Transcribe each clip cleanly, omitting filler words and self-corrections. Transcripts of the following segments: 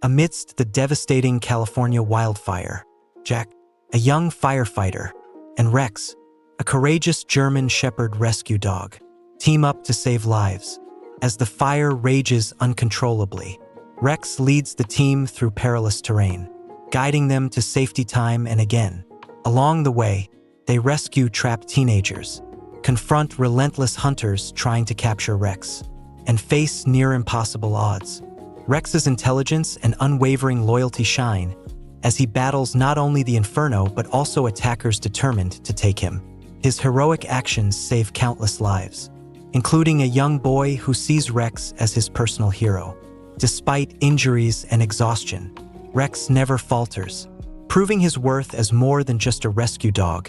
Amidst the devastating California wildfire, Jack, a young firefighter, and Rex, a courageous German Shepherd rescue dog, team up to save lives. As the fire rages uncontrollably, Rex leads the team through perilous terrain, guiding them to safety time and again. Along the way, they rescue trapped teenagers, confront relentless hunters trying to capture Rex, and face near-impossible odds. Rex's intelligence and unwavering loyalty shine as he battles not only the inferno but also attackers determined to take him. His heroic actions save countless lives, including a young boy who sees Rex as his personal hero. Despite injuries and exhaustion, Rex never falters, proving his worth as more than just a rescue dog.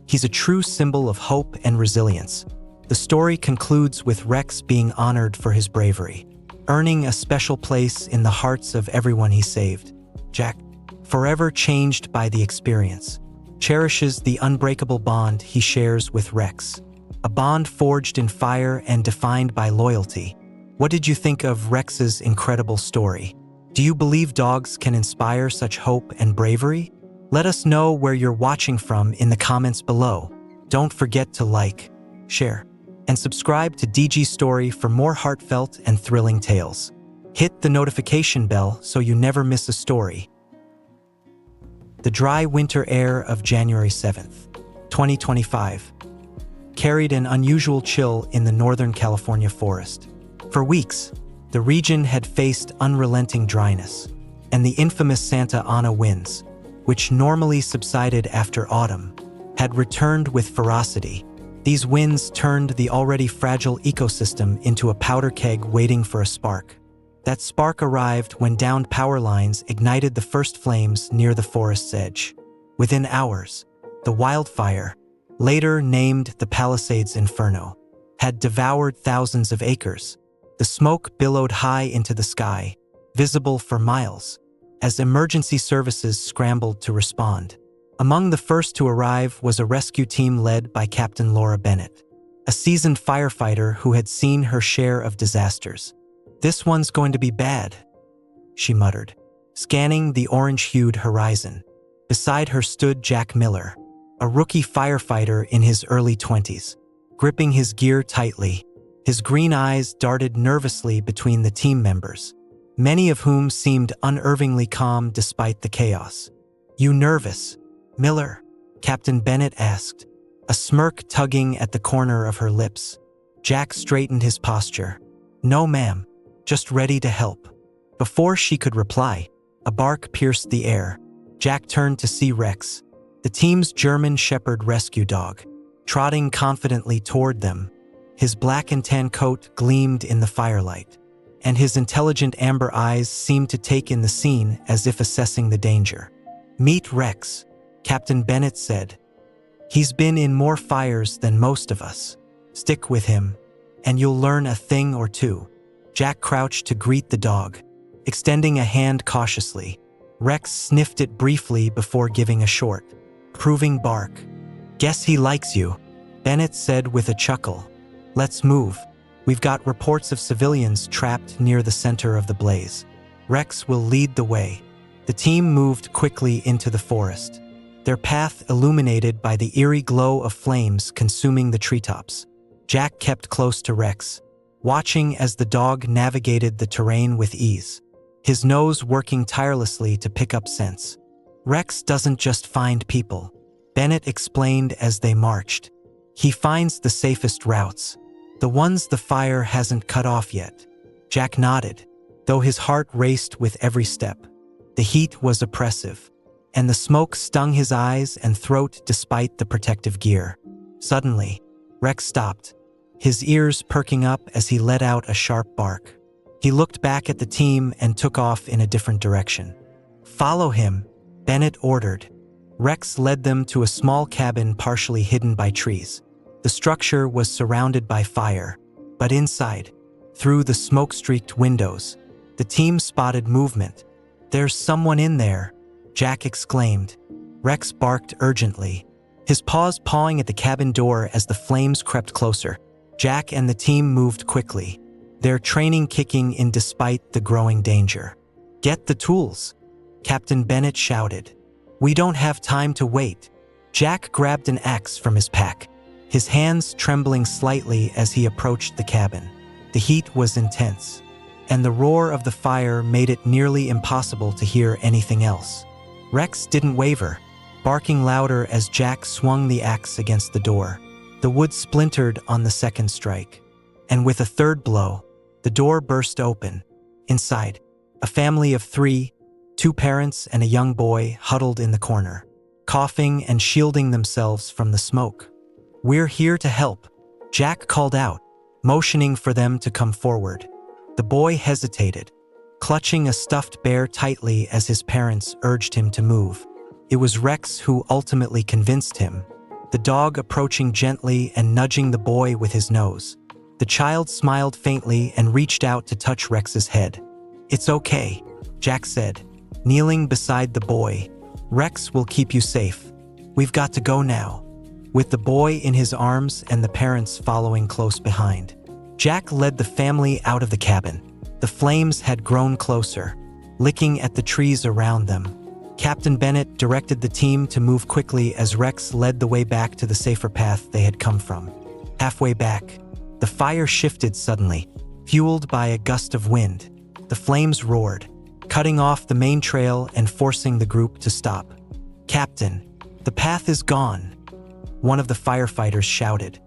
He's a true symbol of hope and resilience. The story concludes with Rex being honored for his bravery, earning a special place in the hearts of everyone he saved. Jack, forever changed by the experience, cherishes the unbreakable bond he shares with Rex, a bond forged in fire and defined by loyalty. What did you think of Rex's incredible story? Do you believe dogs can inspire such hope and bravery? Let us know where you're watching from in the comments below. Don't forget to like, share, and subscribe to DG Story for more heartfelt and thrilling tales. Hit the notification bell so you never miss a story. The dry winter air of January 7th, 2025, carried an unusual chill in the Northern California forest. For weeks, the region had faced unrelenting dryness, and the infamous Santa Ana winds, which normally subsided after autumn, had returned with ferocity. These winds turned the already fragile ecosystem into a powder keg waiting for a spark. That spark arrived when downed power lines ignited the first flames near the forest's edge. Within hours, the wildfire, later named the Palisades Inferno, had devoured thousands of acres. The smoke billowed high into the sky, visible for miles, as emergency services scrambled to respond. Among the first to arrive was a rescue team led by Captain Laura Bennett, a seasoned firefighter who had seen her share of disasters. "This one's going to be bad," she muttered, scanning the orange-hued horizon. Beside her stood Jack Miller, a rookie firefighter in his early 20s, gripping his gear tightly. His green eyes darted nervously between the team members, many of whom seemed unervingly calm despite the chaos. "You nervous, Miller?" Captain Bennett asked, a smirk tugging at the corner of her lips. Jack straightened his posture. "No, ma'am, just ready to help." Before she could reply, a bark pierced the air. Jack turned to see Rex, the team's German Shepherd rescue dog, trotting confidently toward them. His black and tan coat gleamed in the firelight, and his intelligent amber eyes seemed to take in the scene as if assessing the danger. "Meet Rex," Captain Bennett said. "He's been in more fires than most of us. Stick with him, and you'll learn a thing or two." Jack crouched to greet the dog, extending a hand cautiously. Rex sniffed it briefly before giving a short, proving bark. "Guess he likes you," Bennett said with a chuckle. "Let's move. We've got reports of civilians trapped near the center of the blaze. Rex will lead the way." The team moved quickly into the forest, their path illuminated by the eerie glow of flames consuming the treetops. Jack kept close to Rex, watching as the dog navigated the terrain with ease, his nose working tirelessly to pick up scents. "Rex doesn't just find people," Bennett explained as they marched. "He finds the safest routes, the ones the fire hasn't cut off yet." Jack nodded, though his heart raced with every step. The heat was oppressive, and the smoke stung his eyes and throat despite the protective gear. Suddenly, Rex stopped, his ears perking up as he let out a sharp bark. He looked back at the team and took off in a different direction. "Follow him," Bennett ordered. Rex led them to a small cabin partially hidden by trees. The structure was surrounded by fire, but inside, through the smoke-streaked windows, the team spotted movement. "There's someone in there," Jack exclaimed. Rex barked urgently, his paws pawing at the cabin door as the flames crept closer. Jack and the team moved quickly, their training kicking in despite the growing danger. "Get the tools," Captain Bennett shouted. "We don't have time to wait." Jack grabbed an axe from his pack, his hands trembling slightly as he approached the cabin. The heat was intense, and the roar of the fire made it nearly impossible to hear anything else. Rex didn't waver, barking louder as Jack swung the axe against the door. The wood splintered on the second strike, and with a third blow, the door burst open. Inside, a family of three, two parents and a young boy huddled in the corner, coughing and shielding themselves from the smoke. "We're here to help," Jack called out, motioning for them to come forward. The boy hesitated, clutching a stuffed bear tightly as his parents urged him to move. It was Rex who ultimately convinced him, the dog approaching gently and nudging the boy with his nose. The child smiled faintly and reached out to touch Rex's head. "It's okay," Jack said, kneeling beside the boy. "Rex will keep you safe. We've got to go now." With the boy in his arms and the parents following close behind, Jack led the family out of the cabin. The flames had grown closer, licking at the trees around them. Captain Bennett directed the team to move quickly as Rex led the way back to the safer path they had come from. Halfway back, the fire shifted suddenly, fueled by a gust of wind. The flames roared, cutting off the main trail and forcing the group to stop. "Captain, the path is gone," one of the firefighters shouted.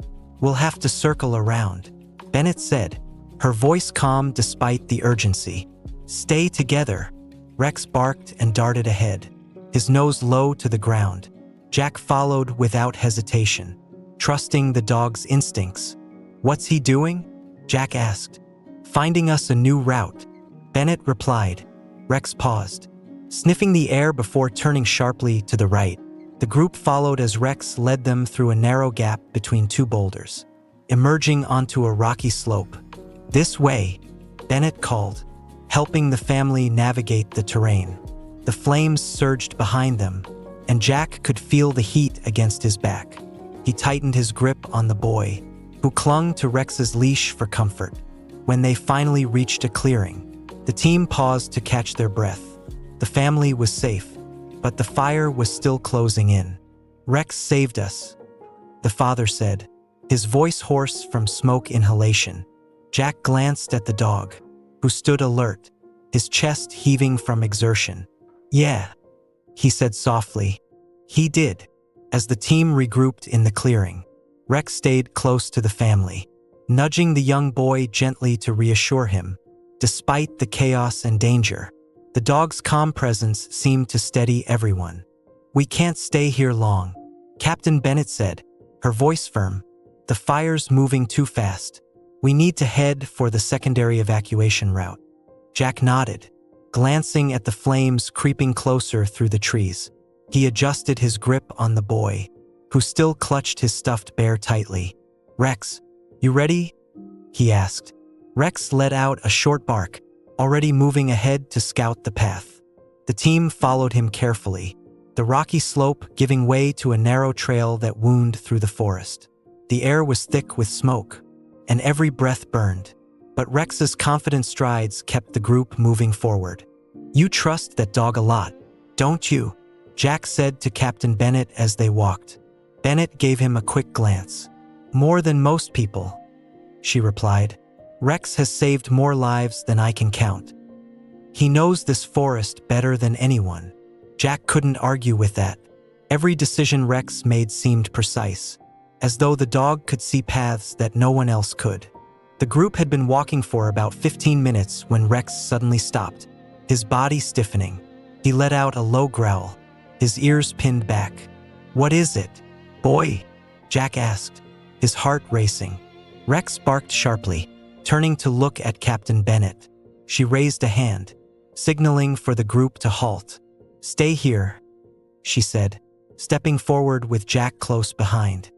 "We'll have to circle around," Bennett said, her voice calm despite the urgency. "Stay together." Rex barked and darted ahead, his nose low to the ground. Jack followed without hesitation, trusting the dog's instincts. "What's he doing?" Jack asked. "Finding us a new route," Bennett replied. Rex paused, sniffing the air before turning sharply to the right. The group followed as Rex led them through a narrow gap between two boulders, emerging onto a rocky slope. "This way," Bennett called, helping the family navigate the terrain. The flames surged behind them, and Jack could feel the heat against his back. He tightened his grip on the boy, who clung to Rex's leash for comfort. When they finally reached a clearing, the team paused to catch their breath. The family was safe, but the fire was still closing in. "Rex saved us," the father said, his voice hoarse from smoke inhalation. Jack glanced at the dog, who stood alert, his chest heaving from exertion. "Yeah," he said softly. "He did." As the team regrouped in the clearing, Rex stayed close to the family, nudging the young boy gently to reassure him. Despite the chaos and danger, the dog's calm presence seemed to steady everyone. "We can't stay here long," Captain Bennett said, her voice firm. "The fire's moving too fast. We need to head for the secondary evacuation route." Jack nodded, glancing at the flames creeping closer through the trees. He adjusted his grip on the boy, who still clutched his stuffed bear tightly. "Rex, you ready?" he asked. Rex let out a short bark, already moving ahead to scout the path. The team followed him carefully, the rocky slope giving way to a narrow trail that wound through the forest. The air was thick with smoke, and every breath burned, but Rex's confident strides kept the group moving forward. "You trust that dog a lot, don't you?" Jack said to Captain Bennett as they walked. Bennett gave him a quick glance. "More than most people," she replied. "Rex has saved more lives than I can count. He knows this forest better than anyone." Jack couldn't argue with that. Every decision Rex made seemed precise, as though the dog could see paths that no one else could. The group had been walking for about 15 minutes when Rex suddenly stopped, his body stiffening. He let out a low growl, his ears pinned back. "What is it, boy?" Jack asked, his heart racing. Rex barked sharply, turning to look at Captain Bennett. She raised a hand, signaling for the group to halt. "Stay here," she said, stepping forward with Jack close behind.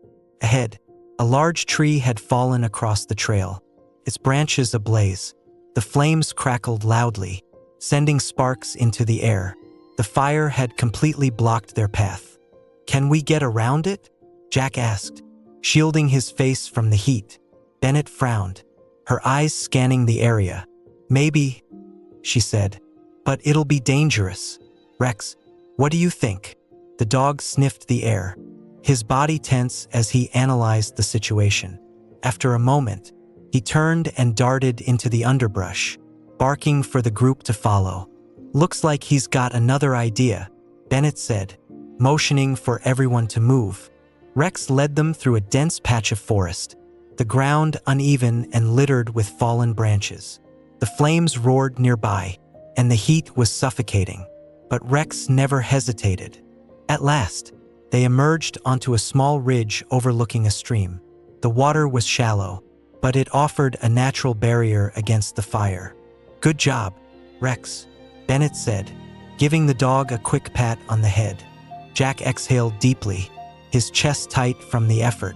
Ahead, a large tree had fallen across the trail, its branches ablaze. The flames crackled loudly, sending sparks into the air. The fire had completely blocked their path. "Can we get around it?" Jack asked, shielding his face from the heat. Bennett frowned, her eyes scanning the area. "Maybe," she said, But it'll be dangerous. Rex, what do you think? The dog sniffed the air, his body tense as he analyzed the situation. After a moment, he turned and darted into the underbrush, barking for the group to follow. Looks like he's got another idea, Bennett said, motioning for everyone to move. Rex led them through a dense patch of forest, the ground uneven and littered with fallen branches. The flames roared nearby, and the heat was suffocating, but Rex never hesitated. At last, they emerged onto a small ridge overlooking a stream. The water was shallow, but it offered a natural barrier against the fire. "Good job, Rex," Bennett said, giving the dog a quick pat on the head. Jack exhaled deeply, his chest tight from the effort.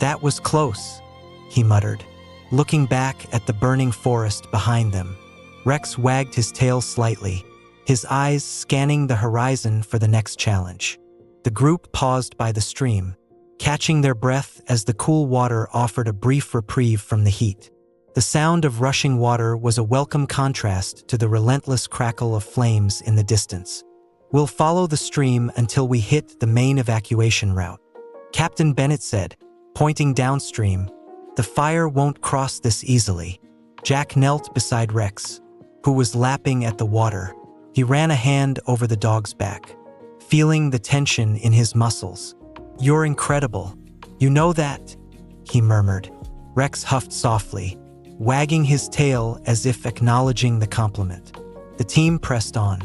"That was close," he muttered, looking back at the burning forest behind them. Rex wagged his tail slightly, his eyes scanning the horizon for the next challenge. The group paused by the stream, catching their breath as the cool water offered a brief reprieve from the heat. The sound of rushing water was a welcome contrast to the relentless crackle of flames in the distance. "We'll follow the stream until we hit the main evacuation route," Captain Bennett said, pointing downstream. "The fire won't cross this easily." Jack knelt beside Rex, who was lapping at the water. He ran a hand over the dog's back, feeling the tension in his muscles. "You're incredible. You know that?" he murmured. Rex huffed softly, wagging his tail as if acknowledging the compliment. The team pressed on,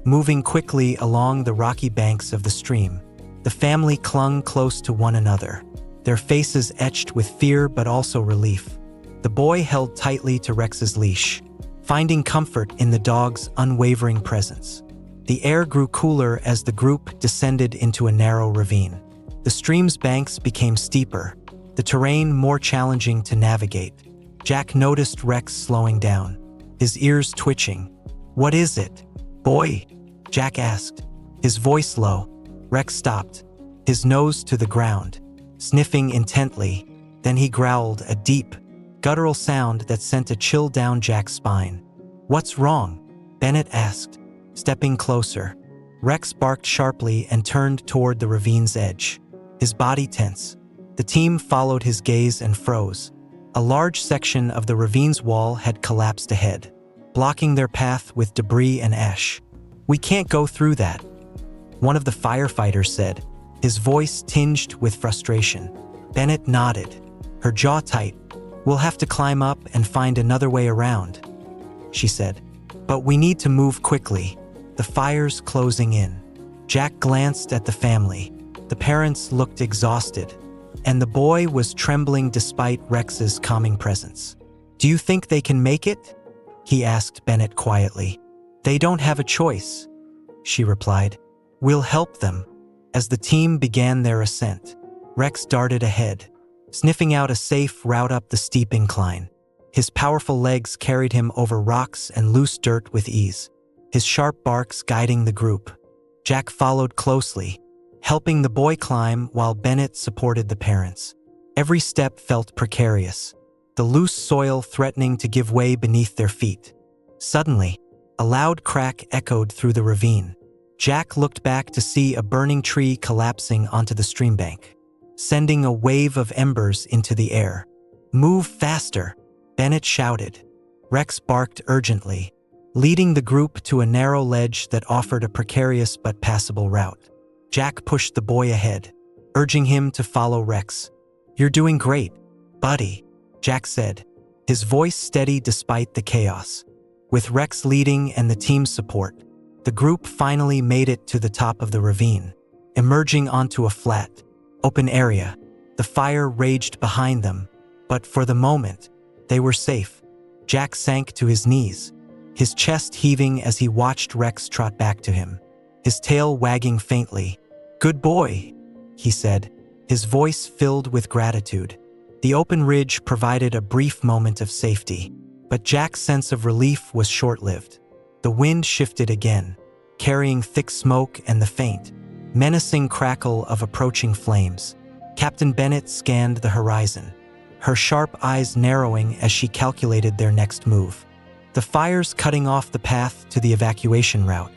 moving quickly along the rocky banks of the stream. The family clung close to one another, their faces etched with fear but also relief. The boy held tightly to Rex's leash, finding comfort in the dog's unwavering presence. The air grew cooler as the group descended into a narrow ravine. The stream's banks became steeper, the terrain more challenging to navigate. Jack noticed Rex slowing down, his ears twitching. "What is it, boy?" Jack asked, his voice low. Rex stopped, his nose to the ground, sniffing intently. Then he growled a deep, guttural sound that sent a chill down Jack's spine. "What's wrong?" Bennett asked, stepping closer. Rex barked sharply and turned toward the ravine's edge, his body tense. The team followed his gaze and froze. A large section of the ravine's wall had collapsed ahead, blocking their path with debris and ash. "We can't go through that," one of the firefighters said, his voice tinged with frustration. Bennett nodded, her jaw tight. "We'll have to climb up and find another way around," she said. "But we need to move quickly. The fire's closing in." Jack glanced at the family. The parents looked exhausted, and the boy was trembling despite Rex's calming presence. "Do you think they can make it?" he asked Bennett quietly. "They don't have a choice," she replied. "We'll help them." As the team began their ascent, Rex darted ahead, sniffing out a safe route up the steep incline. His powerful legs carried him over rocks and loose dirt with ease, his sharp barks guiding the group. Jack followed closely, helping the boy climb while Bennett supported the parents. Every step felt precarious, the loose soil threatening to give way beneath their feet. Suddenly, a loud crack echoed through the ravine. Jack looked back to see a burning tree collapsing onto the stream bank, sending a wave of embers into the air. "Move faster," Bennett shouted. Rex barked urgently, leading the group to a narrow ledge that offered a precarious but passable route. Jack pushed the boy ahead, urging him to follow Rex. "You're doing great, buddy," Jack said, his voice steady despite the chaos. With Rex leading and the team's support, the group finally made it to the top of the ravine, emerging onto a flat, open area. The fire raged behind them, but for the moment, they were safe. Jack sank to his knees, his chest heaving as he watched Rex trot back to him, his tail wagging faintly. "Good boy," he said, his voice filled with gratitude. The open ridge provided a brief moment of safety, but Jack's sense of relief was short-lived. The wind shifted again, carrying thick smoke and the faint, menacing crackle of approaching flames. Captain Bennett scanned the horizon, her sharp eyes narrowing as she calculated their next move. "The fire's cutting off the path to the evacuation route,"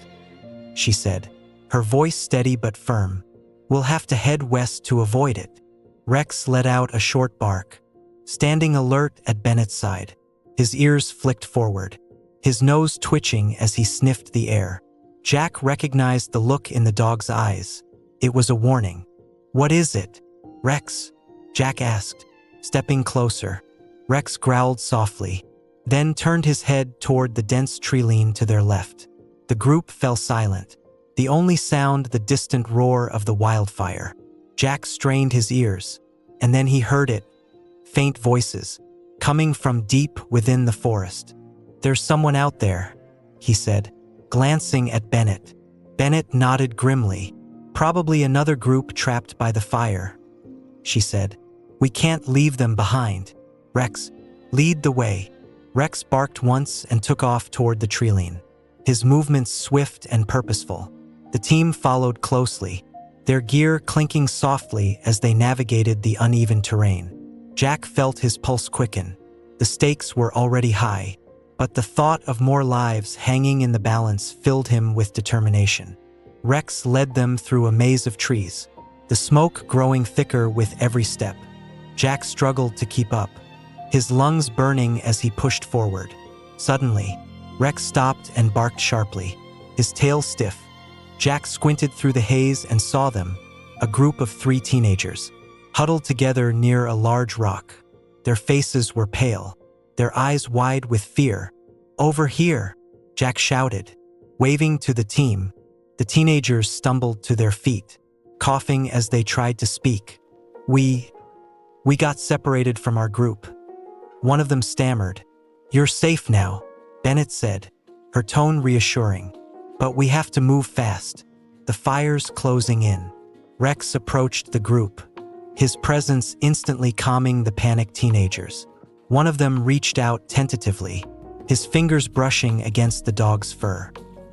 she said, her voice steady but firm. "We'll have to head west to avoid it." Rex let out a short bark, standing alert at Bennett's side. His ears flicked forward, his nose twitching as he sniffed the air. Jack recognized the look in the dog's eyes. It was a warning. "What is it, Rex?" Jack asked, stepping closer. Rex growled softly, then turned his head toward the dense tree-line to their left. The group fell silent, the only sound the distant roar of the wildfire. Jack strained his ears, and then he heard it, faint voices, coming from deep within the forest. "There's someone out there," he said, glancing at Bennett. Bennett nodded grimly. "Probably another group trapped by the fire," she said. "We can't leave them behind. Rex, lead the way." Rex barked once and took off toward the tree-line, his movements swift and purposeful. The team followed closely, their gear clinking softly as they navigated the uneven terrain. Jack felt his pulse quicken. The stakes were already high, but the thought of more lives hanging in the balance filled him with determination. Rex led them through a maze of trees, the smoke growing thicker with every step. Jack struggled to keep up, his lungs burning as he pushed forward. Suddenly, Rex stopped and barked sharply, his tail stiff. Jack squinted through the haze and saw them, a group of 3 teenagers, huddled together near a large rock. Their faces were pale, their eyes wide with fear. "Over here!" Jack shouted, waving to the team. The teenagers stumbled to their feet, coughing as they tried to speak. We got separated from our group." One of them stammered. "You're safe now," Bennett said, her tone reassuring. "But we have to move fast. The fire's closing in." Rex approached the group, his presence instantly calming the panicked teenagers. One of them reached out tentatively, his fingers brushing against the dog's fur.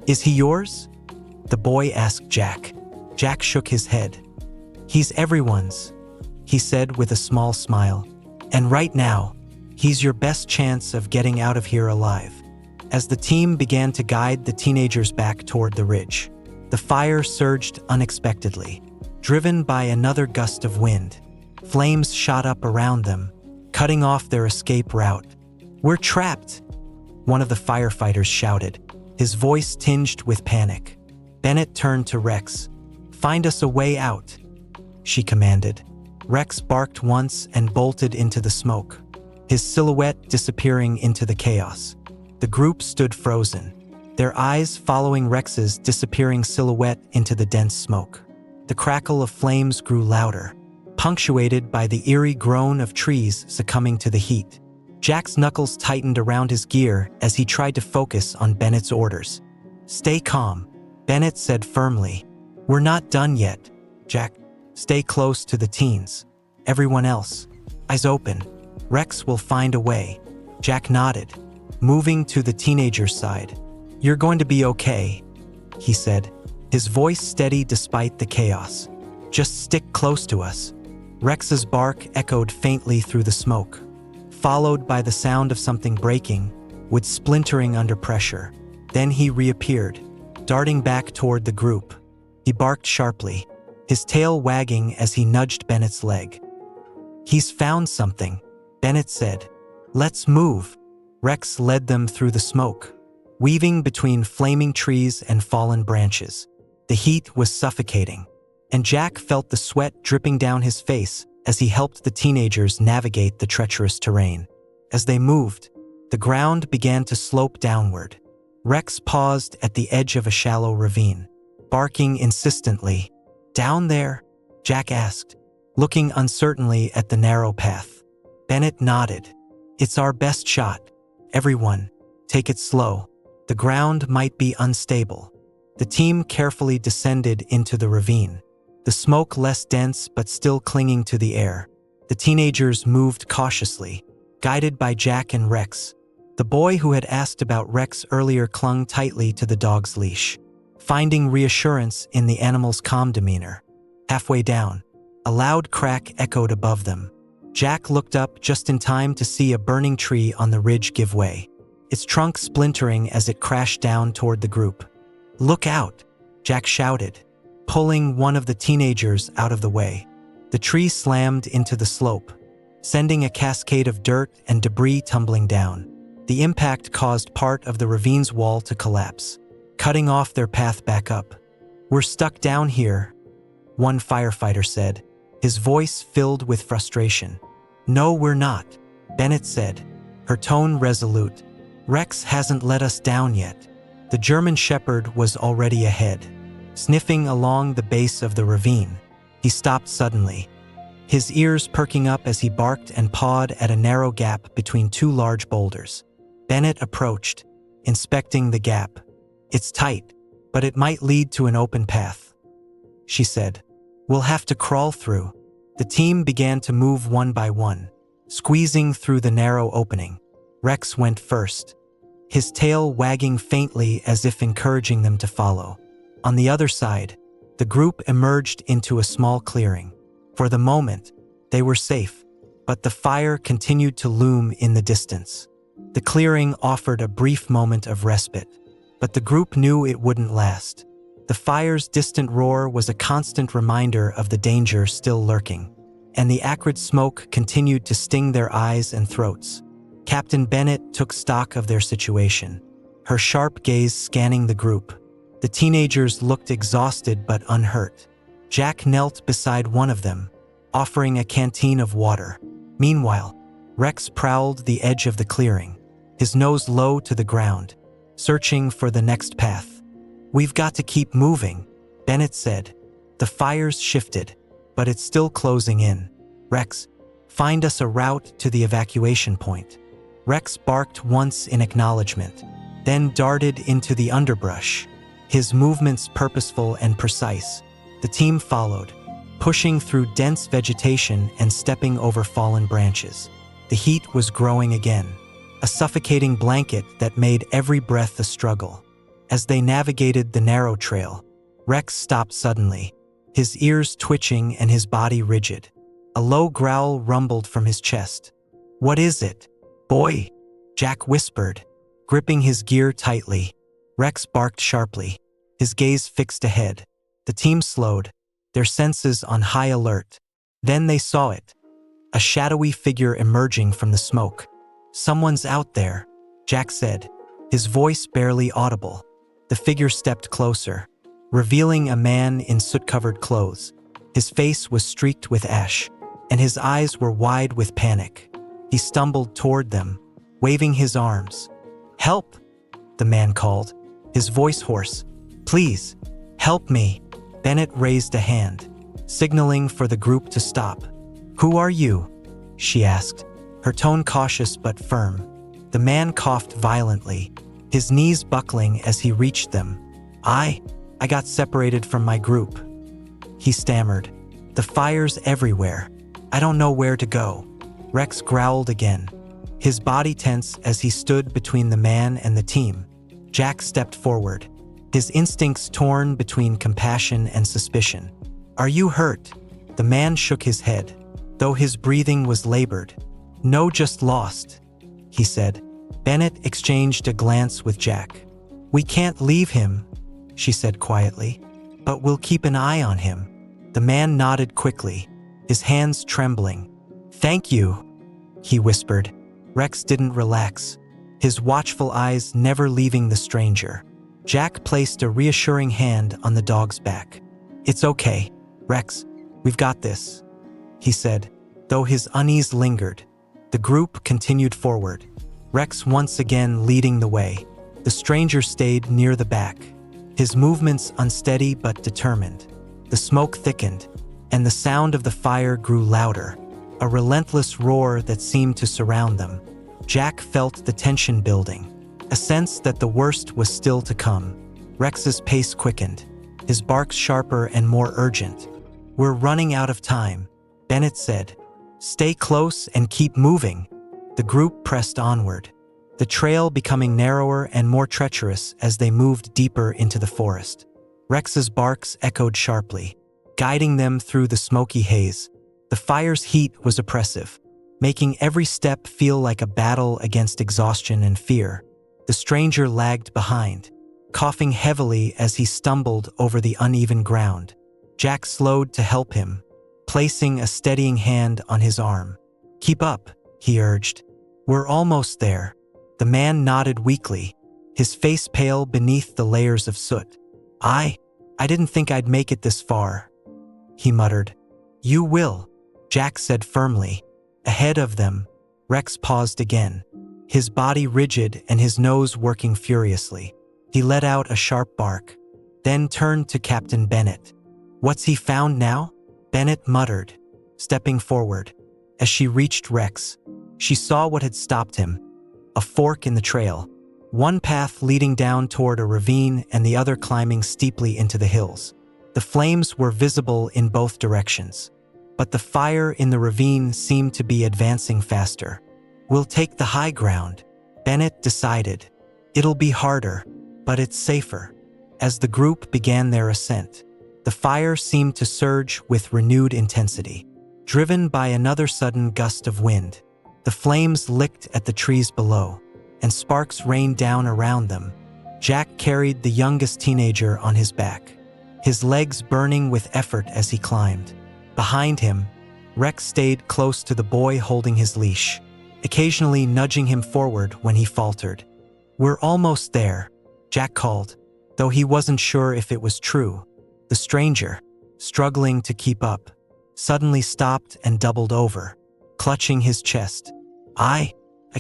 "Is he yours?" the boy asked Jack. Jack shook his head. "He's everyone's," he said with a small smile. "And right now, he's your best chance of getting out of here alive." As the team began to guide the teenagers back toward the ridge, the fire surged unexpectedly, driven by another gust of wind. Flames shot up around them, cutting off their escape route. "We're trapped," one of the firefighters shouted, his voice tinged with panic. Bennett turned to Rex. "Find us a way out," she commanded. Rex barked once and bolted into the smoke, his silhouette disappearing into the chaos. The group stood frozen, their eyes following Rex's disappearing silhouette into the dense smoke. The crackle of flames grew louder, punctuated by the eerie groan of trees succumbing to the heat. Jack's knuckles tightened around his gear as he tried to focus on Bennett's orders. "Stay calm," Bennett said firmly. "We're not done yet, Jack. Stay close to the teens. Everyone else, eyes open. Rex will find a way." Jack nodded, moving to the teenager's side. "You're going to be okay," he said, his voice steady despite the chaos. "Just stick close to us." Rex's bark echoed faintly through the smoke, followed by the sound of something breaking, wood splintering under pressure. Then he reappeared, darting back toward the group. He barked sharply, his tail wagging as he nudged Bennett's leg. "He's found something," Bennett said. "Let's move." Rex led them through the smoke, weaving between flaming trees and fallen branches. The heat was suffocating, and Jack felt the sweat dripping down his face as he helped the teenagers navigate the treacherous terrain. As they moved, the ground began to slope downward. Rex paused at the edge of a shallow ravine, barking insistently. "Down there?" Jack asked, looking uncertainly at the narrow path. Bennett nodded. "It's our best shot. Everyone, take it slow. The ground might be unstable." The team carefully descended into the ravine, the smoke less dense but still clinging to the air. The teenagers moved cautiously, guided by Jack and Rex. The boy who had asked about Rex earlier clung tightly to the dog's leash, finding reassurance in the animal's calm demeanor. Halfway down, a loud crack echoed above them. Jack looked up just in time to see a burning tree on the ridge give way. its trunk splintering as it crashed down toward the group. "Look out!" Jack shouted, pulling one of the teenagers out of the way. The tree slammed into the slope, sending a cascade of dirt and debris tumbling down. The impact caused part of the ravine's wall to collapse, cutting off their path back up. "We're stuck down here," one firefighter said, his voice filled with frustration. "No, we're not," Bennett said, her tone resolute. "Rex hasn't let us down yet." The German Shepherd was already ahead, sniffing along the base of the ravine. He stopped suddenly, his ears perking up as he barked and pawed at a narrow gap between two large boulders. Bennett approached, inspecting the gap. "It's tight, but it might lead to an open path," she said. "We'll have to crawl through." The team began to move one by one, squeezing through the narrow opening. Rex went first, his tail wagging faintly as if encouraging them to follow. On the other side, the group emerged into a small clearing. For the moment, they were safe, but the fire continued to loom in the distance. The clearing offered a brief moment of respite, but the group knew it wouldn't last. The fire's distant roar was a constant reminder of the danger still lurking, and the acrid smoke continued to sting their eyes and throats. Captain Bennett took stock of their situation, her sharp gaze scanning the group. The teenagers looked exhausted but unhurt. Jack knelt beside one of them, offering a canteen of water. Meanwhile, Rex prowled the edge of the clearing, his nose low to the ground, searching for the next path. "We've got to keep moving," Bennett said. "The fire's shifted, but it's still closing in. Rex, find us a route to the evacuation point." Rex barked once in acknowledgement, then darted into the underbrush, his movements purposeful and precise. The team followed, pushing through dense vegetation and stepping over fallen branches. The heat was growing again, a suffocating blanket that made every breath a struggle. As they navigated the narrow trail, Rex stopped suddenly, his ears twitching and his body rigid. A low growl rumbled from his chest. "What is it, boy?" Jack whispered, gripping his gear tightly. Rex barked sharply, his gaze fixed ahead. The team slowed, their senses on high alert. Then they saw it, a shadowy figure emerging from the smoke. "Someone's out there," Jack said, his voice barely audible. The figure stepped closer, revealing a man in soot-covered clothes. His face was streaked with ash, and his eyes were wide with panic. He stumbled toward them, waving his arms. "Help!" the man called, his voice hoarse. "Please, help me!" Bennett raised a hand, signaling for the group to stop. "Who are you?" she asked, her tone cautious but firm. The man coughed violently, his knees buckling as he reached them. I got separated from my group," he stammered. "The fire's everywhere. I don't know where to go." Rex growled again, his body tense as he stood between the man and the team. Jack stepped forward, his instincts torn between compassion and suspicion. "Are you hurt?" The man shook his head, though his breathing was labored. "No, just lost," he said. Bennett exchanged a glance with Jack. "We can't leave him," she said quietly, "but we'll keep an eye on him." The man nodded quickly, his hands trembling. "Thank you," he whispered. Rex didn't relax, his watchful eyes never leaving the stranger. Jack placed a reassuring hand on the dog's back. "It's okay, Rex. We've got this," he said, though his unease lingered. The group continued forward, Rex once again leading the way. The stranger stayed near the back, his movements unsteady but determined. The smoke thickened, and the sound of the fire grew louder, a relentless roar that seemed to surround them. Jack felt the tension building, a sense that the worst was still to come. Rex's pace quickened, his barks sharper and more urgent. "We're running out of time," Bennett said. "Stay close and keep moving." The group pressed onward, the trail becoming narrower and more treacherous as they moved deeper into the forest. Rex's barks echoed sharply, guiding them through the smoky haze. The fire's heat was oppressive, making every step feel like a battle against exhaustion and fear. The stranger lagged behind, coughing heavily as he stumbled over the uneven ground. Jack slowed to help him, placing a steadying hand on his arm. "Keep up," he urged. "We're almost there." The man nodded weakly, his face pale beneath the layers of soot. I didn't think I'd make it this far," he muttered. "You will," Jack said firmly. Ahead of them, Rex paused again, his body rigid and his nose working furiously. He let out a sharp bark, then turned to Captain Bennett. "What's he found now?" Bennett muttered, stepping forward. As she reached Rex, she saw what had stopped him: a fork in the trail, one path leading down toward a ravine and the other climbing steeply into the hills. The flames were visible in both directions, but the fire in the ravine seemed to be advancing faster. "We'll take the high ground," Bennett decided. "It'll be harder, but it's safer." As the group began their ascent, the fire seemed to surge with renewed intensity, driven by another sudden gust of wind. The flames licked at the trees below, and sparks rained down around them. Jack carried the youngest teenager on his back, his legs burning with effort as he climbed. Behind him, Rex stayed close to the boy holding his leash, occasionally nudging him forward when he faltered. "We're almost there," Jack called, though he wasn't sure if it was true. The stranger, struggling to keep up, suddenly stopped and doubled over, clutching his chest. I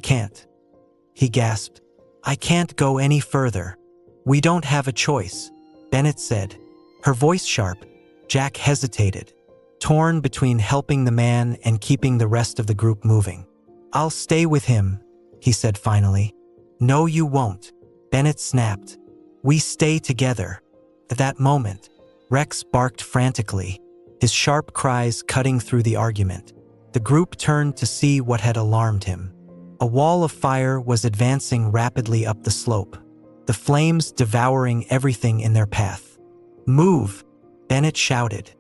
can't," he gasped. "I can't go any further." "We don't have a choice," Bennett said, her voice sharp. Jack hesitated, torn between helping the man and keeping the rest of the group moving. "I'll stay with him," he said finally. "No, you won't," Bennett snapped. "We stay together." At that moment, Rex barked frantically, his sharp cries cutting through the argument. The group turned to see what had alarmed him. A wall of fire was advancing rapidly up the slope, the flames devouring everything in their path. "Move!" Bennett shouted.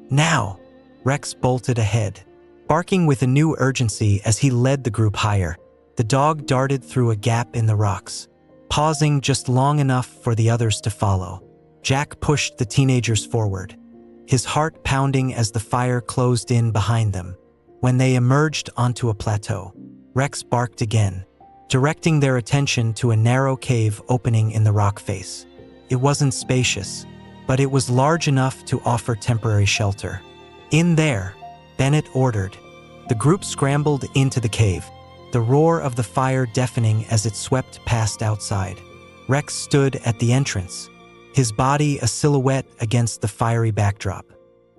"Now!" Rex bolted ahead, barking with a new urgency as he led the group higher. The dog darted through a gap in the rocks, pausing just long enough for the others to follow. Jack pushed the teenagers forward, his heart pounding as the fire closed in behind them. When they emerged onto a plateau, Rex barked again, directing their attention to a narrow cave opening in the rock face. It wasn't spacious, but it was large enough to offer temporary shelter. "In there," Bennett ordered. The group scrambled into the cave, the roar of the fire deafening as it swept past outside. Rex stood at the entrance, his body a silhouette against the fiery backdrop,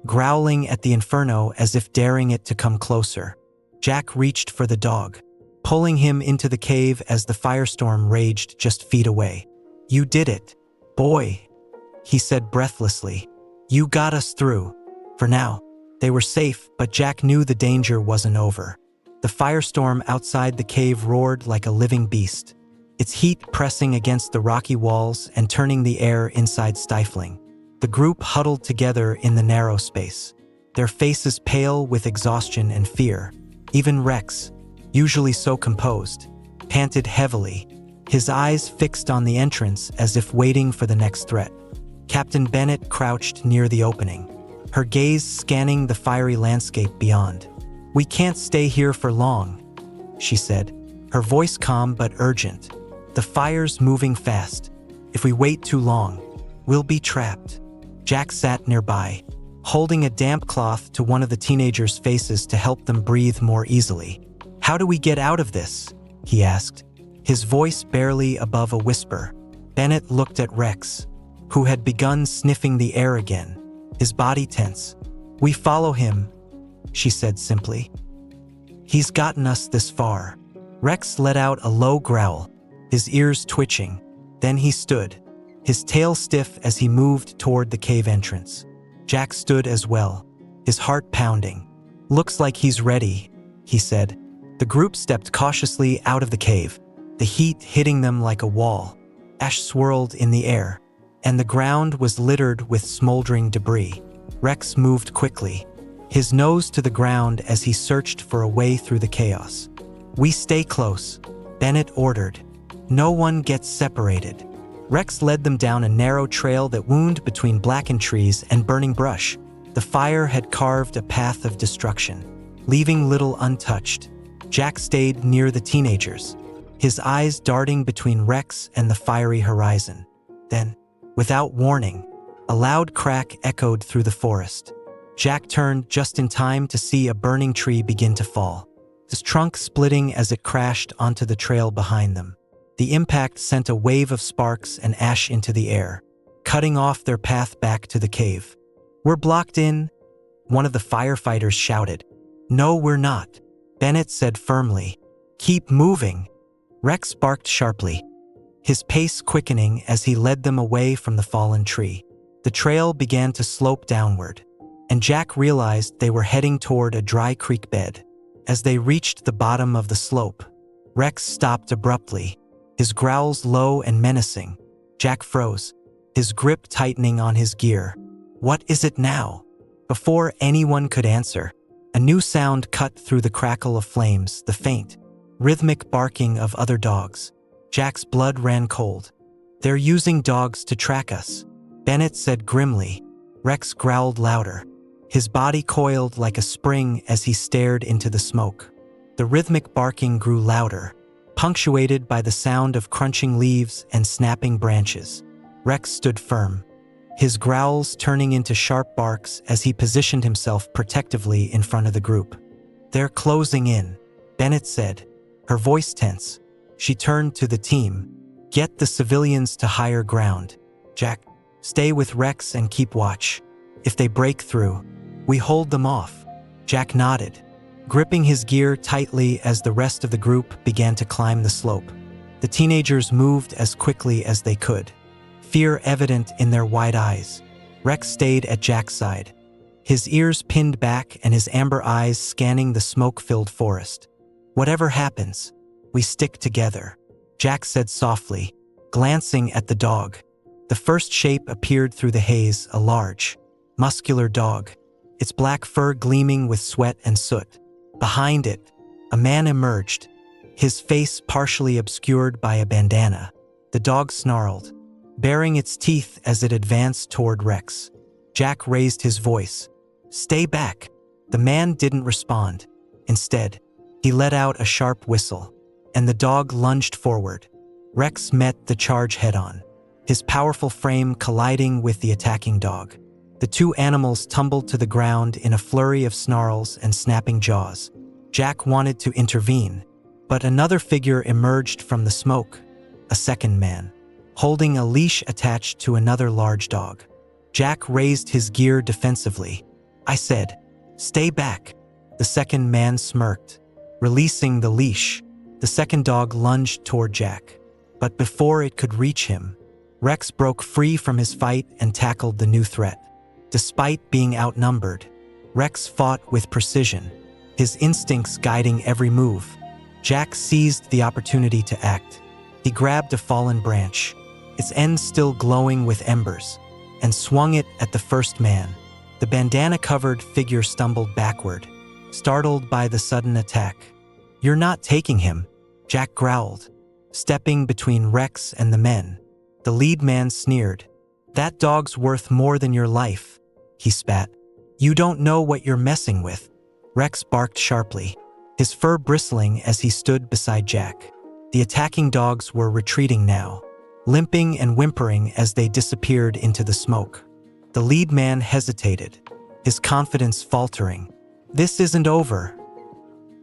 growling at the inferno as if daring it to come closer. Jack reached for the dog, pulling him into the cave as the firestorm raged just feet away. "You did it, boy," he said breathlessly. "You got us through." For now, they were safe, but Jack knew the danger wasn't over. The firestorm outside the cave roared like a living beast, its heat pressing against the rocky walls and turning the air inside stifling. The group huddled together in the narrow space, their faces pale with exhaustion and fear. Even Rex, usually so composed, panted heavily, his eyes fixed on the entrance as if waiting for the next threat. Captain Bennett crouched near the opening, her gaze scanning the fiery landscape beyond. "We can't stay here for long," she said, her voice calm but urgent. "The fire's moving fast. If we wait too long, we'll be trapped." Jack sat nearby, holding a damp cloth to one of the teenagers' faces to help them breathe more easily. "How do we get out of this?" he asked, his voice barely above a whisper. Bennett looked at Rex, who had begun sniffing the air again, his body tense. "We follow him," she said simply. "He's gotten us this far." Rex let out a low growl, his ears twitching. Then he stood, his tail stiff as he moved toward the cave entrance. Jack stood as well, his heart pounding. "Looks like he's ready," he said. The group stepped cautiously out of the cave, the heat hitting them like a wall. Ash swirled in the air, and the ground was littered with smoldering debris. Rex moved quickly, his nose to the ground as he searched for a way through the chaos. "We stay close," Bennett ordered. No one gets separated. Rex led them down a narrow trail that wound between blackened trees and burning brush. The fire had carved a path of destruction, leaving little untouched. Jack stayed near the teenagers, his eyes darting between Rex and the fiery horizon. Then, without warning, a loud crack echoed through the forest. Jack turned just in time to see a burning tree begin to fall, his trunk splitting as it crashed onto the trail behind them. The impact sent a wave of sparks and ash into the air, cutting off their path back to the cave. "We're blocked in," one of the firefighters shouted. "No, we're not," Bennett said firmly. "Keep moving," Rex barked sharply, his pace quickening as he led them away from the fallen tree. The trail began to slope downward, and Jack realized they were heading toward a dry creek bed. As they reached the bottom of the slope, Rex stopped abruptly, his growls low and menacing. Jack froze, his grip tightening on his gear. "What is it now?" Before anyone could answer, a new sound cut through the crackle of flames, the faint, rhythmic barking of other dogs. Jack's blood ran cold. "They're using dogs to track us," Bennett said grimly. Rex growled louder, his body coiled like a spring as he stared into the smoke. The rhythmic barking grew louder, punctuated by the sound of crunching leaves and snapping branches. Rex stood firm, his growls turning into sharp barks as he positioned himself protectively in front of the group. "They're closing in," Bennett said, her voice tense. She turned to the team. "Get the civilians to higher ground. Jack, stay with Rex and keep watch. If they break through, we hold them off." Jack nodded, gripping his gear tightly as the rest of the group began to climb the slope. The teenagers moved as quickly as they could, fear evident in their wide eyes. Rex stayed at Jack's side, his ears pinned back and his amber eyes scanning the smoke-filled forest. "Whatever happens, we stick together," Jack said softly, glancing at the dog. The first shape appeared through the haze, a large, muscular dog, its black fur gleaming with sweat and soot. Behind it, a man emerged, his face partially obscured by a bandana. The dog snarled, baring its teeth as it advanced toward Rex. Jack raised his voice. "Stay back." The man didn't respond. Instead, he let out a sharp whistle, and the dog lunged forward. Rex met the charge head-on, his powerful frame colliding with the attacking dog. The two animals tumbled to the ground in a flurry of snarls and snapping jaws. Jack wanted to intervene, but another figure emerged from the smoke, a second man, holding a leash attached to another large dog. Jack raised his gear defensively. "I said, stay back." The second man smirked, releasing the leash. The second dog lunged toward Jack, but before it could reach him, Rex broke free from his fight and tackled the new threat. Despite being outnumbered, Rex fought with precision, his instincts guiding every move. Jack seized the opportunity to act. He grabbed a fallen branch, its end still glowing with embers, and swung it at the first man. The bandana-covered figure stumbled backward, startled by the sudden attack. "You're not taking him," Jack growled, stepping between Rex and the men. The lead man sneered. "That dog's worth more than your life," he spat. "You don't know what you're messing with." Rex barked sharply, his fur bristling as he stood beside Jack. The attacking dogs were retreating now, limping and whimpering as they disappeared into the smoke. The lead man hesitated, his confidence faltering. "This isn't over,"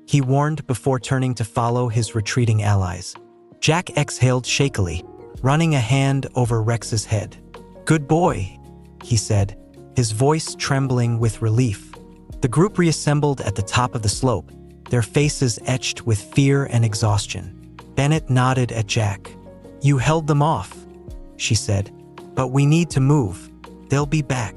he warned before turning to follow his retreating allies. Jack exhaled shakily, running a hand over Rex's head. "Good boy," he said, his voice trembling with relief. The group reassembled at the top of the slope, their faces etched with fear and exhaustion. Bennett nodded at Jack. "You held them off," she said, "but we need to move. They'll be back."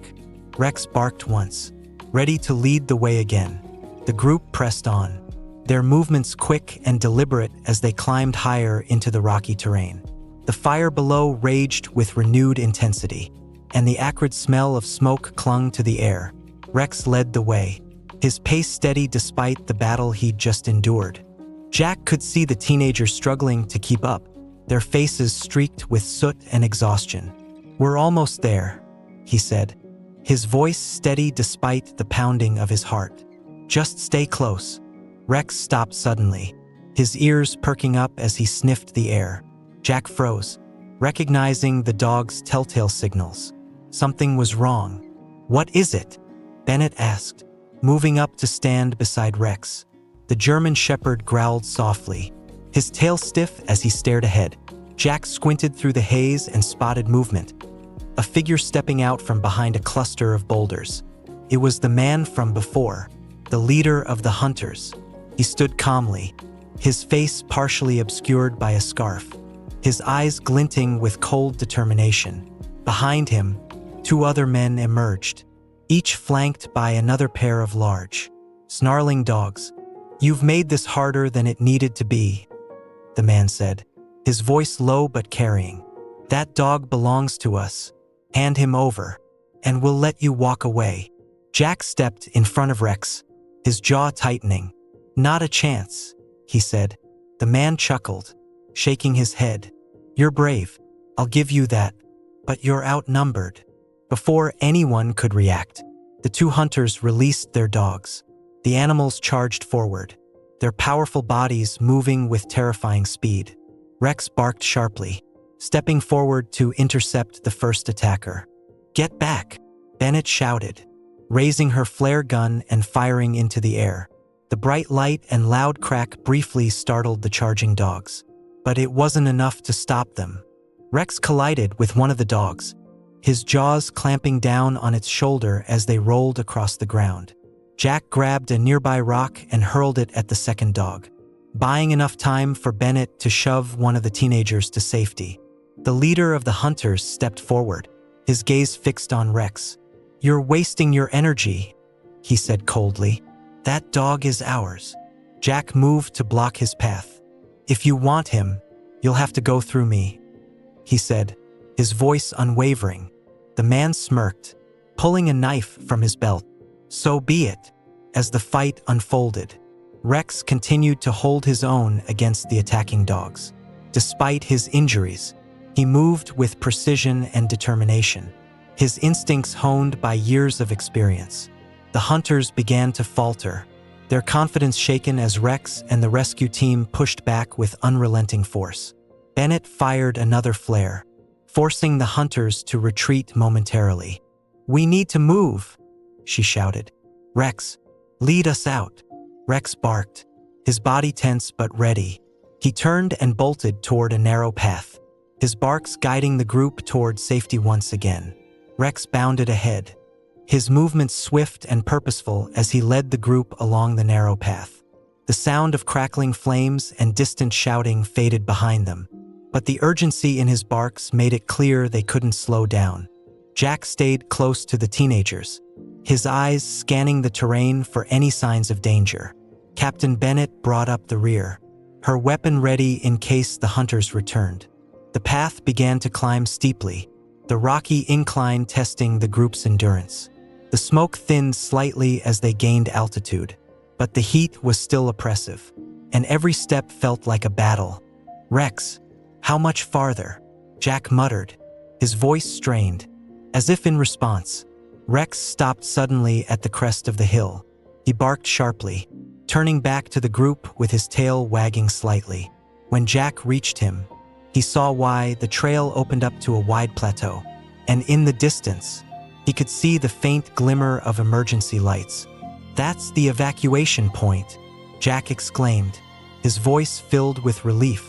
Rex barked once, ready to lead the way again. The group pressed on, their movements quick and deliberate as they climbed higher into the rocky terrain. The fire below raged with renewed intensity, and the acrid smell of smoke clung to the air. Rex led the way, his pace steady despite the battle he'd just endured. Jack could see the teenagers struggling to keep up, their faces streaked with soot and exhaustion. "We're almost there," he said, his voice steady despite the pounding of his heart. "Just stay close." Rex stopped suddenly, his ears perking up as he sniffed the air. Jack froze, recognizing the dog's telltale signals. Something was wrong. "What is it?" Bennett asked, moving up to stand beside Rex. The German Shepherd growled softly, his tail stiff as he stared ahead. Jack squinted through the haze and spotted movement, a figure stepping out from behind a cluster of boulders. It was the man from before, the leader of the hunters. He stood calmly, his face partially obscured by a scarf, his eyes glinting with cold determination. Behind him, two other men emerged, each flanked by another pair of large, snarling dogs. "You've made this harder than it needed to be," the man said, his voice low but carrying. "That dog belongs to us. Hand him over, and we'll let you walk away." Jack stepped in front of Rex, his jaw tightening. "Not a chance," he said. The man chuckled, shaking his head. "You're brave, I'll give you that, but you're outnumbered." Before anyone could react, the two hunters released their dogs. The animals charged forward, their powerful bodies moving with terrifying speed. Rex barked sharply, stepping forward to intercept the first attacker. "Get back!" Bennett shouted, raising her flare gun and firing into the air. The bright light and loud crack briefly startled the charging dogs, but it wasn't enough to stop them. Rex collided with one of the dogs, his jaws clamping down on its shoulder as they rolled across the ground. Jack grabbed a nearby rock and hurled it at the second dog, buying enough time for Bennett to shove one of the teenagers to safety. The leader of the hunters stepped forward, his gaze fixed on Rex. "You're wasting your energy," he said coldly. "That dog is ours." Jack moved to block his path. "If you want him, you'll have to go through me," he said, his voice unwavering. The man smirked, pulling a knife from his belt. "So be it." As the fight unfolded, Rex continued to hold his own against the attacking dogs. Despite his injuries, he moved with precision and determination, his instincts honed by years of experience. The hunters began to falter, their confidence shaken as Rex and the rescue team pushed back with unrelenting force. Bennett fired another flare, forcing the hunters to retreat momentarily. "We need to move," she shouted. "Rex, lead us out." Rex barked, his body tense but ready. He turned and bolted toward a narrow path, his barks guiding the group toward safety once again. Rex bounded ahead, his movements swift and purposeful as he led the group along the narrow path. The sound of crackling flames and distant shouting faded behind them, but the urgency in his barks made it clear they couldn't slow down. Jack stayed close to the teenagers, his eyes scanning the terrain for any signs of danger. Captain Bennett brought up the rear, her weapon ready in case the hunters returned. The path began to climb steeply, the rocky incline testing the group's endurance. The smoke thinned slightly as they gained altitude, but the heat was still oppressive, and every step felt like a battle. "Rex, how much farther?" Jack muttered, his voice strained, as if in response. Rex stopped suddenly at the crest of the hill. He barked sharply, turning back to the group with his tail wagging slightly. When Jack reached him, he saw why. The trail opened up to a wide plateau, and in the distance, he could see the faint glimmer of emergency lights. "That's the evacuation point," Jack exclaimed, his voice filled with relief.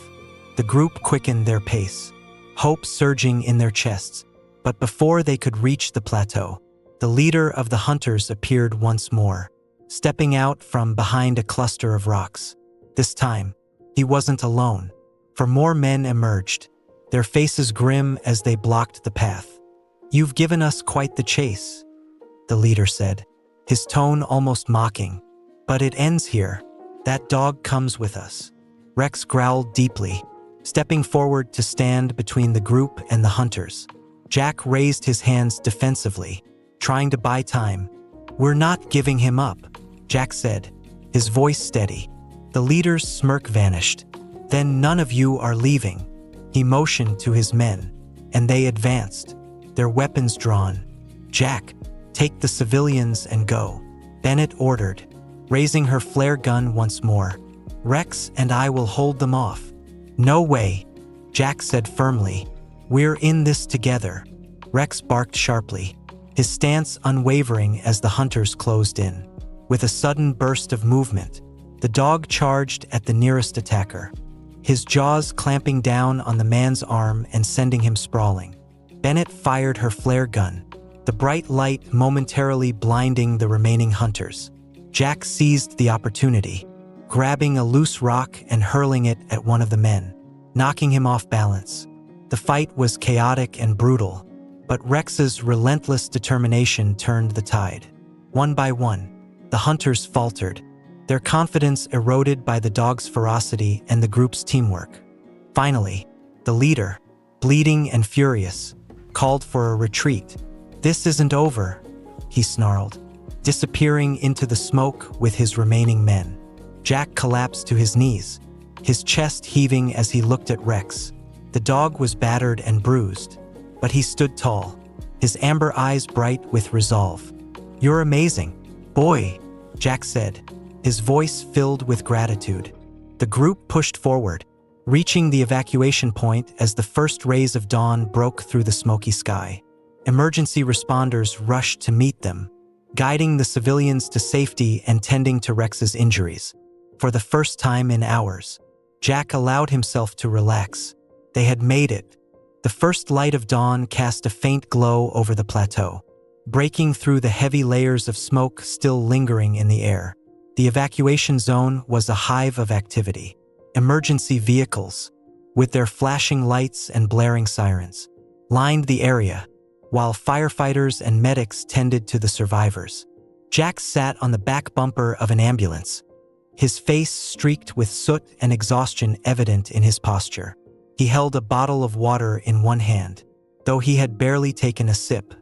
The group quickened their pace, hope surging in their chests. But before they could reach the plateau, the leader of the hunters appeared once more, stepping out from behind a cluster of rocks. This time, he wasn't alone, for more men emerged, their faces grim as they blocked the path. "You've given us quite the chase," the leader said, his tone almost mocking. "But it ends here. That dog comes with us." Rex growled deeply, stepping forward to stand between the group and the hunters. Jack raised his hands defensively, trying to buy time. "We're not giving him up," Jack said, his voice steady. The leader's smirk vanished. "Then none of you are leaving." He motioned to his men, and they advanced, their weapons drawn. "Jack, take the civilians and go," Bennett ordered, raising her flare gun once more. "Rex and I will hold them off." "No way," Jack said firmly. "We're in this together." Rex barked sharply, his stance unwavering as the hunters closed in. With a sudden burst of movement, the dog charged at the nearest attacker, his jaws clamping down on the man's arm and sending him sprawling. Bennett fired her flare gun, the bright light momentarily blinding the remaining hunters. Jack seized the opportunity, grabbing a loose rock and hurling it at one of the men, knocking him off balance. The fight was chaotic and brutal, but Rex's relentless determination turned the tide. One by one, the hunters faltered, their confidence eroded by the dog's ferocity and the group's teamwork. Finally, the leader, bleeding and furious, called for a retreat. "This isn't over," he snarled, disappearing into the smoke with his remaining men. Jack collapsed to his knees, his chest heaving as he looked at Rex. The dog was battered and bruised, but he stood tall, his amber eyes bright with resolve. "You're amazing, boy," Jack said, his voice filled with gratitude. The group pushed forward, reaching the evacuation point as the first rays of dawn broke through the smoky sky. Emergency responders rushed to meet them, guiding the civilians to safety and tending to Rex's injuries. For the first time in hours, Jack allowed himself to relax. They had made it. The first light of dawn cast a faint glow over the plateau, breaking through the heavy layers of smoke still lingering in the air. The evacuation zone was a hive of activity. Emergency vehicles, with their flashing lights and blaring sirens, lined the area, while firefighters and medics tended to the survivors. Jack sat on the back bumper of an ambulance, his face streaked with soot and exhaustion evident in his posture. He held a bottle of water in one hand, though he had barely taken a sip.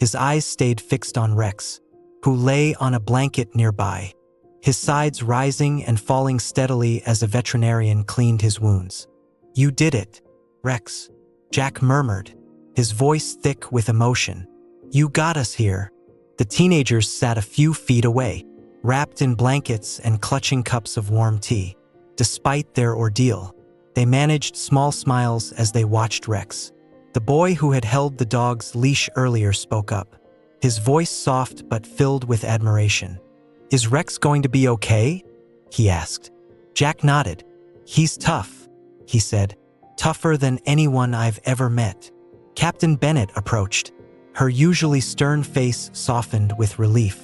His eyes stayed fixed on Rex, who lay on a blanket nearby, his sides rising and falling steadily as a veterinarian cleaned his wounds. "You did it, Rex," Jack murmured, his voice thick with emotion. "You got us here." The teenagers sat a few feet away, wrapped in blankets and clutching cups of warm tea. Despite their ordeal, they managed small smiles as they watched Rex. The boy who had held the dog's leash earlier spoke up, his voice soft but filled with admiration. "Is Rex going to be okay?" he asked. Jack nodded. "He's tough," he said, "tougher than anyone I've ever met." Captain Bennett approached, her usually stern face softened with relief.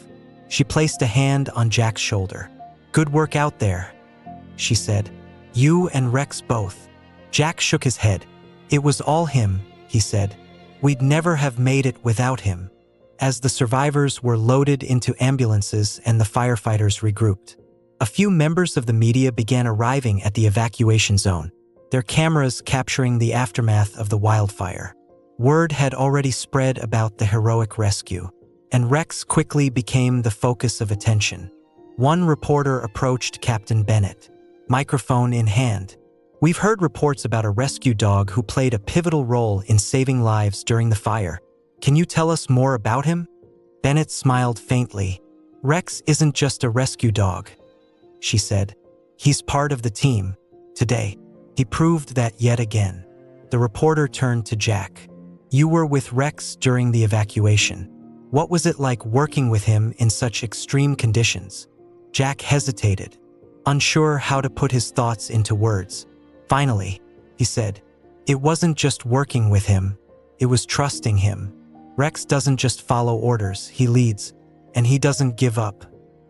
She placed a hand on Jack's shoulder. "Good work out there," she said. "You and Rex both." Jack shook his head. "It was all him," he said. "We'd never have made it without him." As the survivors were loaded into ambulances and the firefighters regrouped, a few members of the media began arriving at the evacuation zone, their cameras capturing the aftermath of the wildfire. Word had already spread about the heroic rescue, and Rex quickly became the focus of attention. One reporter approached Captain Bennett, microphone in hand. "We've heard reports about a rescue dog who played a pivotal role in saving lives during the fire. Can you tell us more about him?" Bennett smiled faintly. "Rex isn't just a rescue dog," she said. "He's part of the team. Today, he proved that yet again." The reporter turned to Jack. "You were with Rex during the evacuation. What was it like working with him in such extreme conditions?" Jack hesitated, unsure how to put his thoughts into words. Finally, he said, "It wasn't just working with him, it was trusting him. Rex doesn't just follow orders, he leads, and he doesn't give up,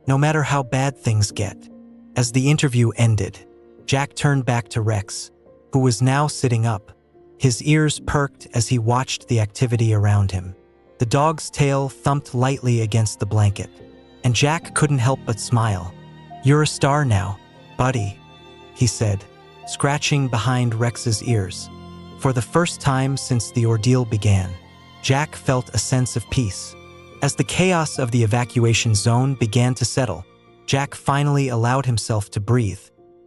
no matter how bad things get." As the interview ended, Jack turned back to Rex, who was now sitting up, his ears perked as he watched the activity around him. The dog's tail thumped lightly against the blanket, and Jack couldn't help but smile. "You're a star now, buddy," he said, scratching behind Rex's ears. For the first time since the ordeal began, Jack felt a sense of peace. As the chaos of the evacuation zone began to settle, Jack finally allowed himself to breathe.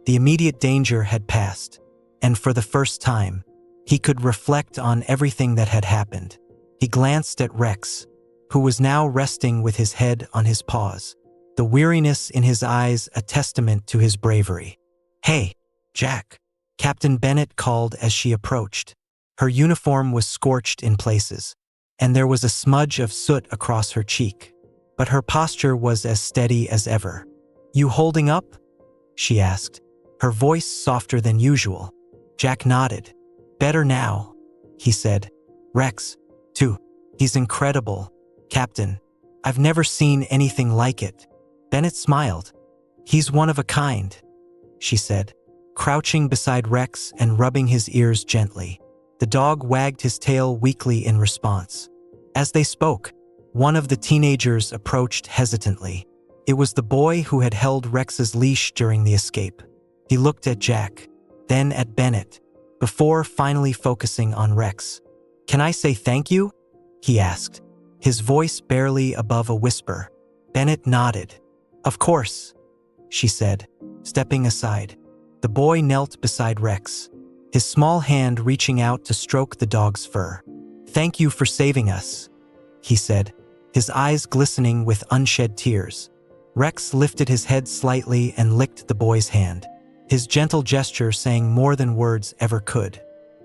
The immediate danger had passed, and for the first time, He could reflect on everything that had happened. He glanced at Rex, who was now resting with his head on his paws, the weariness in his eyes a testament to his bravery. "Hey, Jack," Captain Bennett called as she approached. Her uniform was scorched in places, and there was a smudge of soot across her cheek. But her posture was as steady as ever. "You holding up?" she asked, her voice softer than usual. Jack nodded. "Better now," he said. "Rex, too. He's incredible, Captain. I've never seen anything like it." Bennett smiled. "He's one of a kind," she said, crouching beside Rex and rubbing his ears gently. The dog wagged his tail weakly in response. As they spoke, one of the teenagers approached hesitantly. It was the boy who had held Rex's leash during the escape. He looked at Jack, then at Bennett, before finally focusing on Rex. "Can I say thank you?" he asked, his voice barely above a whisper. Bennett nodded. "Of course," she said, stepping aside. The boy knelt beside Rex, his small hand reaching out to stroke the dog's fur. "Thank you for saving us," he said, his eyes glistening with unshed tears. Rex lifted his head slightly and licked the boy's hand, his gentle gesture saying more than words ever could.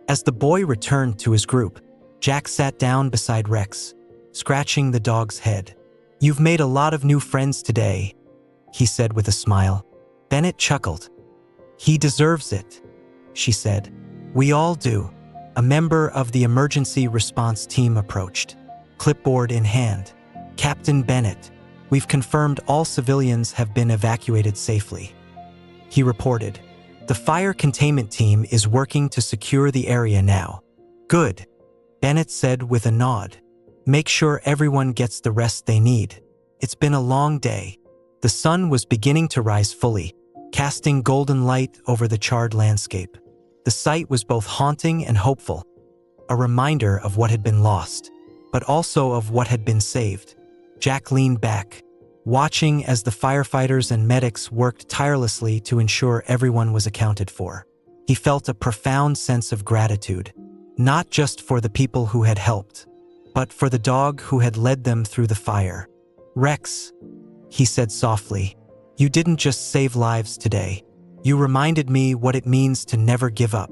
As the boy returned to his group, Jack sat down beside Rex, scratching the dog's head. "You've made a lot of new friends today," he said with a smile. Bennett chuckled. "He deserves it," she said. "We all do." A member of the emergency response team approached, clipboard in hand. "Captain Bennett, we've confirmed all civilians have been evacuated safely," he reported. "The fire containment team is working to secure the area now." "Good," Bennett said with a nod. "Make sure everyone gets the rest they need. It's been a long day." The sun was beginning to rise fully, casting golden light over the charred landscape. The sight was both haunting and hopeful, a reminder of what had been lost, but also of what had been saved. Jack leaned back, watching as the firefighters and medics worked tirelessly to ensure everyone was accounted for. He felt a profound sense of gratitude, not just for the people who had helped, but for the dog who had led them through the fire. "Rex," he said softly, "you didn't just save lives today. You reminded me what it means to never give up."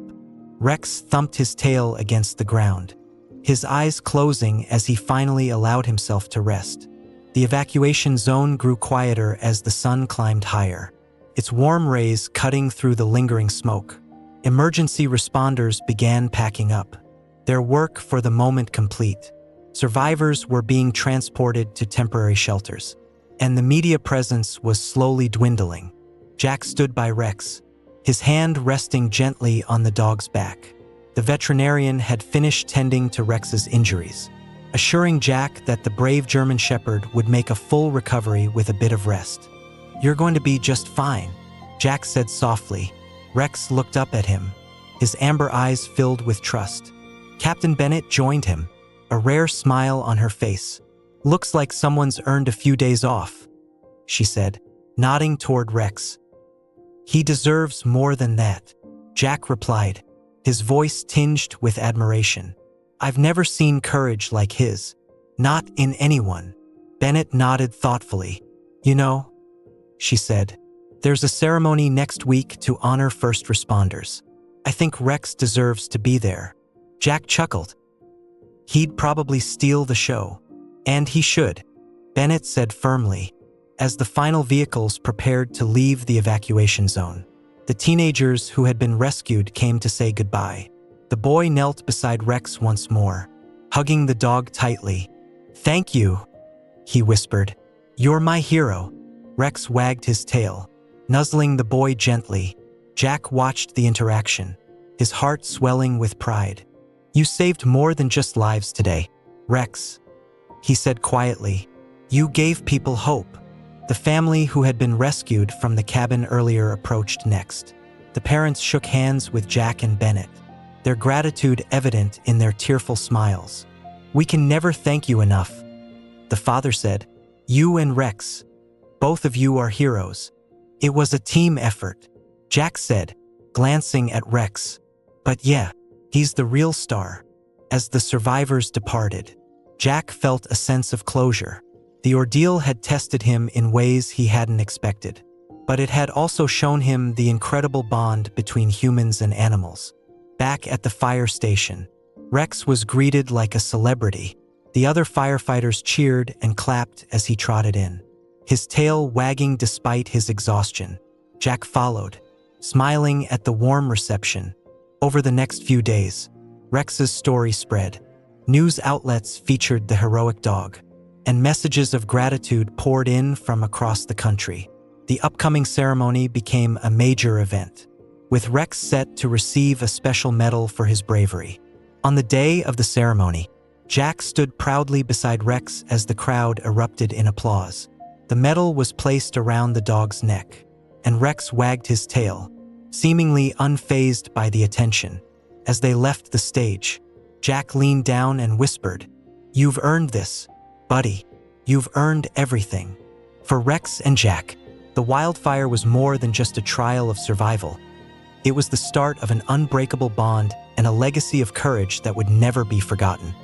Rex thumped his tail against the ground, his eyes closing as he finally allowed himself to rest. The evacuation zone grew quieter as the sun climbed higher, its warm rays cutting through the lingering smoke. Emergency responders began packing up, their work for the moment complete. Survivors were being transported to temporary shelters, and the media presence was slowly dwindling. Jack stood by Rex, his hand resting gently on the dog's back. The veterinarian had finished tending to Rex's injuries, assuring Jack that the brave German Shepherd would make a full recovery with a bit of rest. "You're going to be just fine," Jack said softly. Rex looked up at him, his amber eyes filled with trust. Captain Bennett joined him, a rare smile on her face. "Looks like someone's earned a few days off," she said, nodding toward Rex. "He deserves more than that," Jack replied, his voice tinged with admiration. "I've never seen courage like his. Not in anyone." Bennett nodded thoughtfully. "You know," she said, "there's a ceremony next week to honor first responders. I think Rex deserves to be there." Jack chuckled. "He'd probably steal the show." "And he should," Bennett said firmly, as the final vehicles prepared to leave the evacuation zone. The teenagers who had been rescued came to say goodbye. The boy knelt beside Rex once more, hugging the dog tightly. "Thank you," he whispered. "You're my hero." Rex wagged his tail, nuzzling the boy gently. Jack watched the interaction, his heart swelling with pride. "You saved more than just lives today, Rex," he said quietly. "You gave people hope." The family who had been rescued from the cabin earlier approached next. The parents shook hands with Jack and Bennett, their gratitude evident in their tearful smiles. "We can never thank you enough," the father said. "You and Rex, both of you are heroes." "It was a team effort," Jack said, glancing at Rex. "But yeah, He's the real star. As the survivors departed, Jack felt a sense of closure. The ordeal had tested him in ways he hadn't expected, but it had also shown him the incredible bond between humans and animals. Back at the fire station, Rex was greeted like a celebrity. The other firefighters cheered and clapped as he trotted in, his tail wagging despite his exhaustion. Jack followed, smiling at the warm reception. Over the next few days, Rex's story spread. News outlets featured the heroic dog, and messages of gratitude poured in from across the country. The upcoming ceremony became a major event, with Rex set to receive a special medal for his bravery. On the day of the ceremony, Jack stood proudly beside Rex as the crowd erupted in applause. The medal was placed around the dog's neck, and Rex wagged his tail, seemingly unfazed by the attention. As they left the stage, Jack leaned down and whispered, "You've earned this, buddy. You've earned everything." For Rex and Jack, the wildfire was more than just a trial of survival. It was the start of an unbreakable bond and a legacy of courage that would never be forgotten.